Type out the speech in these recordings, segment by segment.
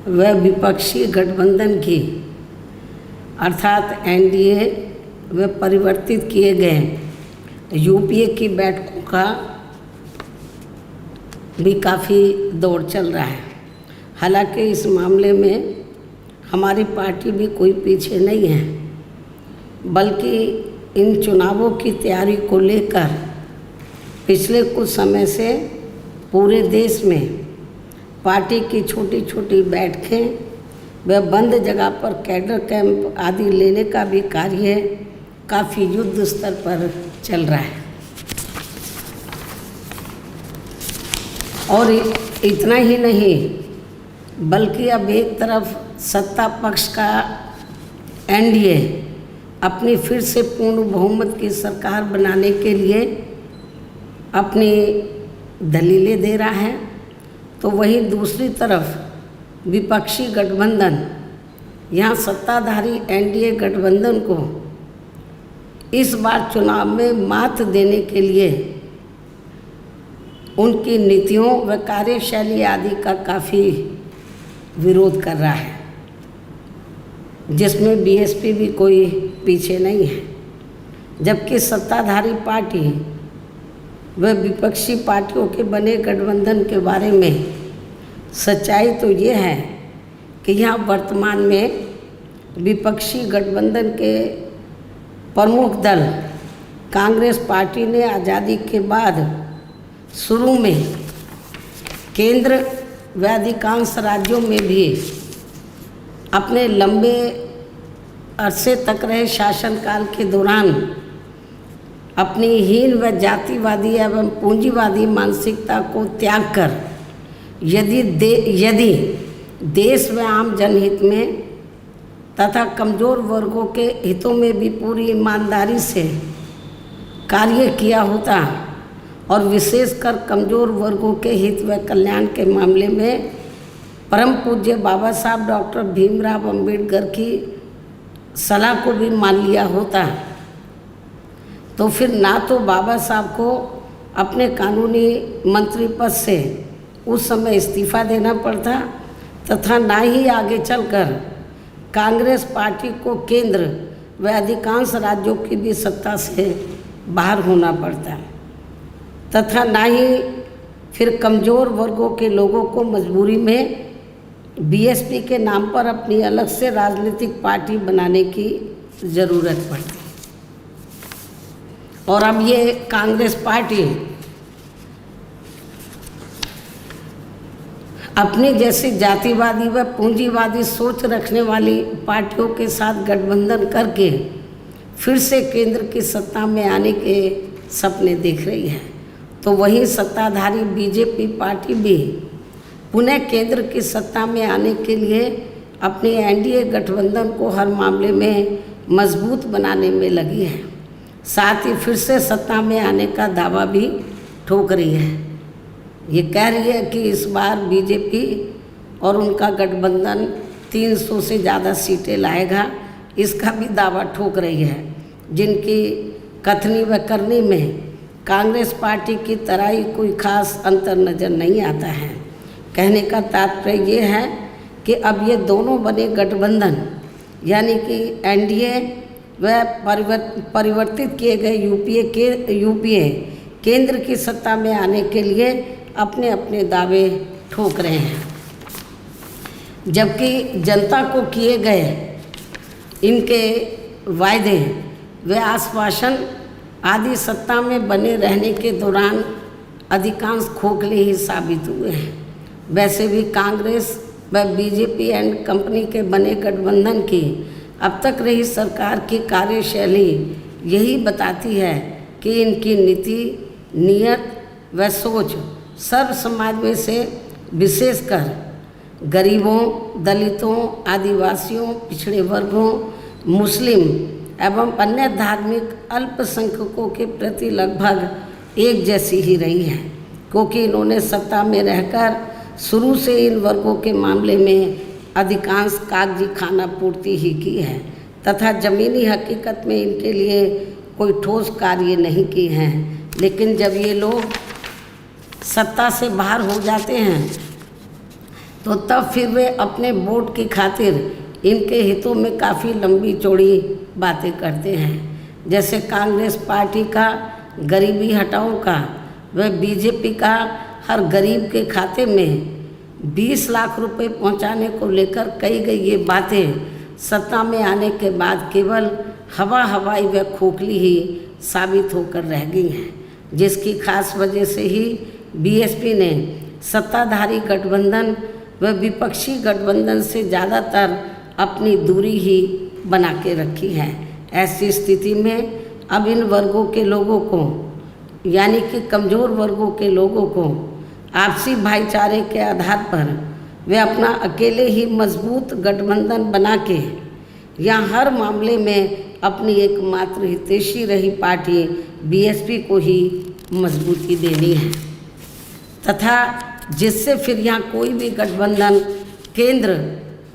व विपक्षी गठबंधन की अर्थात एनडीए व परिवर्तित किए गए यूपीए की बैठकों का भी काफ़ी दौर चल रहा है। हालांकि इस मामले में हमारी पार्टी भी कोई पीछे नहीं है, बल्कि इन चुनावों की तैयारी को लेकर पिछले कुछ समय से पूरे देश में पार्टी की छोटी छोटी बैठकें व बंद जगह पर कैडर कैंप आदि लेने का भी कार्य काफ़ी युद्ध स्तर पर चल रहा है। और इतना ही नहीं, बल्कि अब एक तरफ सत्ता पक्ष का एनडीए अपनी फिर से पूर्ण बहुमत की सरकार बनाने के लिए अपनी दलीलें दे रहा है, तो वहीं दूसरी तरफ विपक्षी गठबंधन यहाँ सत्ताधारी एनडीए गठबंधन को इस बार चुनाव में मात देने के लिए उनकी नीतियों व कार्यशैली आदि का काफ़ी विरोध कर रहा है, जिसमें बीएसपी भी कोई पीछे नहीं है। जबकि सत्ताधारी पार्टी व विपक्षी पार्टियों के बने गठबंधन के बारे में सच्चाई तो ये है कि यहाँ वर्तमान में विपक्षी गठबंधन के प्रमुख दल कांग्रेस पार्टी ने आज़ादी के बाद शुरू में केंद्र व अधिकांश राज्यों में भी अपने लंबे अरसे तक रहे शासनकाल के दौरान अपनी हीन व जातिवादी एवं पूंजीवादी मानसिकता को त्याग कर यदि देश व आम जनहित में तथा कमज़ोर वर्गों के हितों में भी पूरी ईमानदारी से कार्य किया होता और विशेषकर कमज़ोर वर्गों के हित व कल्याण के मामले में परम पूज्य बाबा साहब डॉक्टर भीमराव अंबेडकर की सलाह को भी मान लिया होता, तो फिर ना तो बाबा साहब को अपने कानूनी मंत्री पद से उस समय इस्तीफा देना पड़ता तथा ना ही आगे चलकर कांग्रेस पार्टी को केंद्र व अधिकांश राज्यों की भी सत्ता से बाहर होना पड़ता तथा ना ही फिर कमज़ोर वर्गों के लोगों को मजबूरी में बीएसपी के नाम पर अपनी अलग से राजनीतिक पार्टी बनाने की ज़रूरत पड़ती। और अब ये कांग्रेस पार्टी अपनी जैसी जातिवादी व पूंजीवादी सोच रखने वाली पार्टियों के साथ गठबंधन करके फिर से केंद्र की सत्ता में आने के सपने देख रही है, तो वही सत्ताधारी बीजेपी पार्टी भी पुनः केंद्र की सत्ता में आने के लिए अपने एनडीए गठबंधन को हर मामले में मजबूत बनाने में लगी है। साथ ही फिर से सत्ता में आने का दावा भी ठोक रही है। ये कह रही है कि इस बार बीजेपी और उनका गठबंधन 300 से ज़्यादा सीटें लाएगा, इसका भी दावा ठोक रही है, जिनकी कथनी व करनी में कांग्रेस पार्टी की तरह ही कोई खास अंतर नज़र नहीं आता है। कहने का तात्पर्य ये है कि अब ये दोनों बने गठबंधन यानी कि एनडीए व परिवर्तित किए गए यूपीए केंद्र की सत्ता में आने के लिए अपने अपने दावे ठोक रहे हैं, जबकि जनता को किए गए इनके वायदे व आश्वासन आदि सत्ता में बने रहने के दौरान अधिकांश खोखले ही साबित हुए हैं। वैसे भी कांग्रेस व बीजेपी एंड कंपनी के बने गठबंधन की अब तक रही सरकार की कार्यशैली यही बताती है कि इनकी नीति, नियत व सोच सर्व समाज में से विशेषकर गरीबों, दलितों, आदिवासियों, पिछड़े वर्गों, मुस्लिम एवं अन्य धार्मिक अल्पसंख्यकों के प्रति लगभग एक जैसी ही रही है, क्योंकि इन्होंने सत्ता में रहकर शुरू से इन वर्गों के मामले में अधिकांश कागजी खाना पूर्ति ही की है तथा ज़मीनी हकीकत में इनके लिए कोई ठोस कार्य नहीं की हैं। लेकिन जब ये लोग सत्ता से बाहर हो जाते हैं तो तब फिर वे अपने वोट की खातिर इनके हितों में काफ़ी लंबी चौड़ी बातें करते हैं। जैसे कांग्रेस पार्टी का गरीबी हटाओ का व बीजेपी का हर गरीब के खाते में 20 लाख रुपए पहुंचाने को लेकर कही गई ये बातें सत्ता में आने के बाद केवल हवाई व खोखली ही साबित होकर रह गई हैं, जिसकी खास वजह से ही बीएसपी ने सत्ताधारी गठबंधन व विपक्षी गठबंधन से ज़्यादातर अपनी दूरी ही बना के रखी है। ऐसी स्थिति में अब इन वर्गों के लोगों को यानी कि कमज़ोर वर्गों के लोगों को आपसी भाईचारे के आधार पर वे अपना अकेले ही मजबूत गठबंधन बना के या हर मामले में अपनी एकमात्र हितैषी रही पार्टी बीएसपी को ही मजबूती देनी है तथा जिससे फिर यहाँ कोई भी गठबंधन केंद्र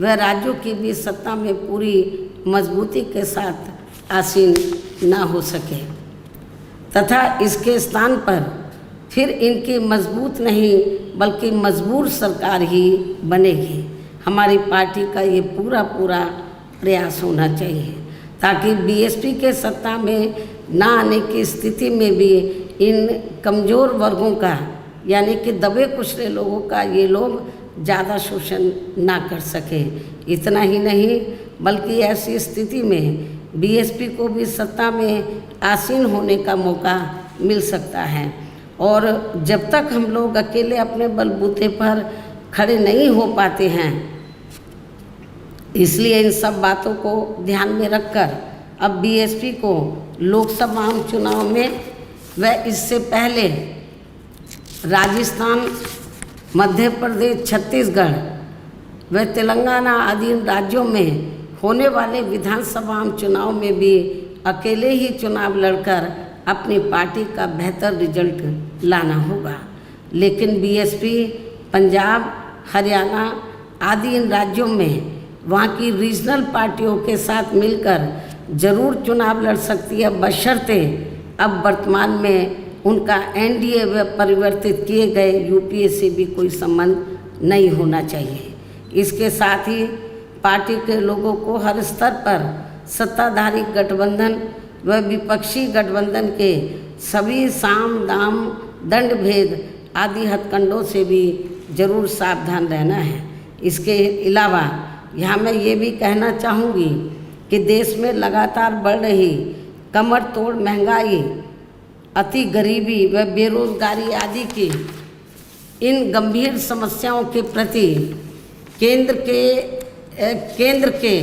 व राज्यों की भी सत्ता में पूरी मजबूती के साथ आसीन ना हो सके तथा इसके स्थान पर फिर इनकी मजबूत नहीं बल्कि मजबूर सरकार ही बनेगी। हमारी पार्टी का ये पूरा प्रयास होना चाहिए ताकि बीएसपी के सत्ता में ना आने की स्थिति में भी इन कमज़ोर वर्गों का यानी कि दबे कुचले लोगों का ये लोग ज़्यादा शोषण ना कर सकें। इतना ही नहीं बल्कि ऐसी स्थिति में बीएसपी को भी सत्ता में आसीन होने का मौका मिल सकता है। और जब तक हम लोग अकेले अपने बलबूते पर खड़े नहीं हो पाते हैं, इसलिए इन सब बातों को ध्यान में रखकर अब बीएसपी को लोकसभा चुनाव में व इससे पहले राजस्थान, मध्य प्रदेश, छत्तीसगढ़ व तेलंगाना आदि राज्यों में होने वाले विधानसभा चुनाव में भी अकेले ही चुनाव लड़कर अपनी पार्टी का बेहतर रिजल्ट लाना होगा। लेकिन बीएसपी पंजाब, हरियाणा आदि इन राज्यों में वहाँ की रीजनल पार्टियों के साथ मिलकर जरूर चुनाव लड़ सकती है, बशर्ते अब वर्तमान में उनका एनडीए व परिवर्तित किए गए यूपीए से भी कोई संबंध नहीं होना चाहिए। इसके साथ ही पार्टी के लोगों को हर स्तर पर सत्ताधारी गठबंधन व विपक्षी गठबंधन के सभी साम दाम दंड भेद आदि हथकंडों से भी जरूर सावधान रहना है। इसके अलावा यहाँ मैं ये भी कहना चाहूँगी कि देश में लगातार बढ़ रही कमर तोड़ महंगाई, अति गरीबी व बेरोजगारी आदि की इन गंभीर समस्याओं के प्रति केंद्र के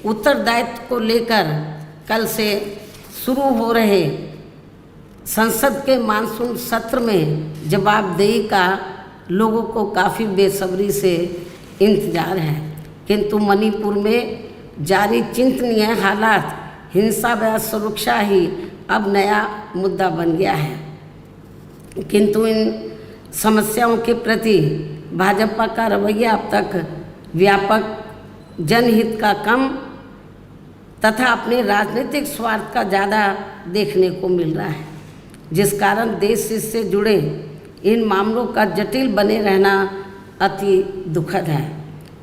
उत्तरदायित्व को लेकर कल से शुरू हो रहे संसद के मानसून सत्र में जवाबदेही का लोगों को काफ़ी बेसब्री से इंतजार है। किंतु मणिपुर में जारी चिंतनीय हालात, हिंसा व सुरक्षा ही अब नया मुद्दा बन गया है। किंतु इन समस्याओं के प्रति भाजपा का रवैया अब तक व्यापक जनहित का कम तथा अपने राजनीतिक स्वार्थ का ज़्यादा देखने को मिल रहा है, जिस कारण देश से जुड़े इन मामलों का जटिल बने रहना अति दुखद है।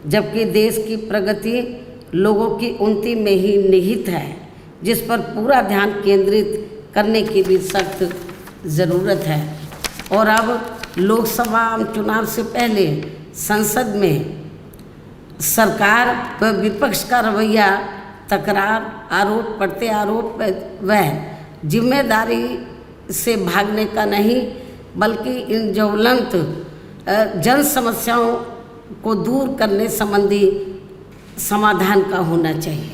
जबकि देश की प्रगति लोगों की उन्नति में ही निहित है, जिस पर पूरा ध्यान केंद्रित करने की भी सख्त ज़रूरत है। और अब लोकसभा चुनाव से पहले संसद में सरकार व विपक्ष का रवैया तकरार, आरोप प्रत्यारोप व जिम्मेदारी से भागने का नहीं बल्कि इन ज्वलंत जन समस्याओं को दूर करने संबंधी समाधान का होना चाहिए,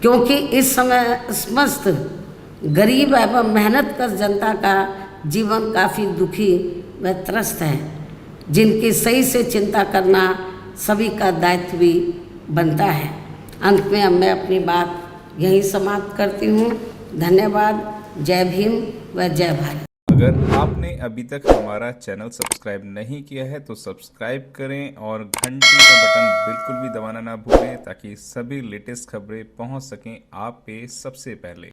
क्योंकि इस समय समस्त गरीब एवं मेहनतकश जनता का जीवन काफ़ी दुखी व त्रस्त है, जिनकी सही से चिंता करना सभी का दायित्व भी बनता है। अंत में अब मैं अपनी बात यहीं समाप्त करती हूँ। धन्यवाद। जय भीम व जय भारत। अगर आपने अभी तक हमारा चैनल सब्सक्राइब नहीं किया है तो सब्सक्राइब करें और घंटी का बटन बिल्कुल भी दबाना ना भूलें ताकि सभी लेटेस्ट खबरें पहुंच सकें आप पे सबसे पहले।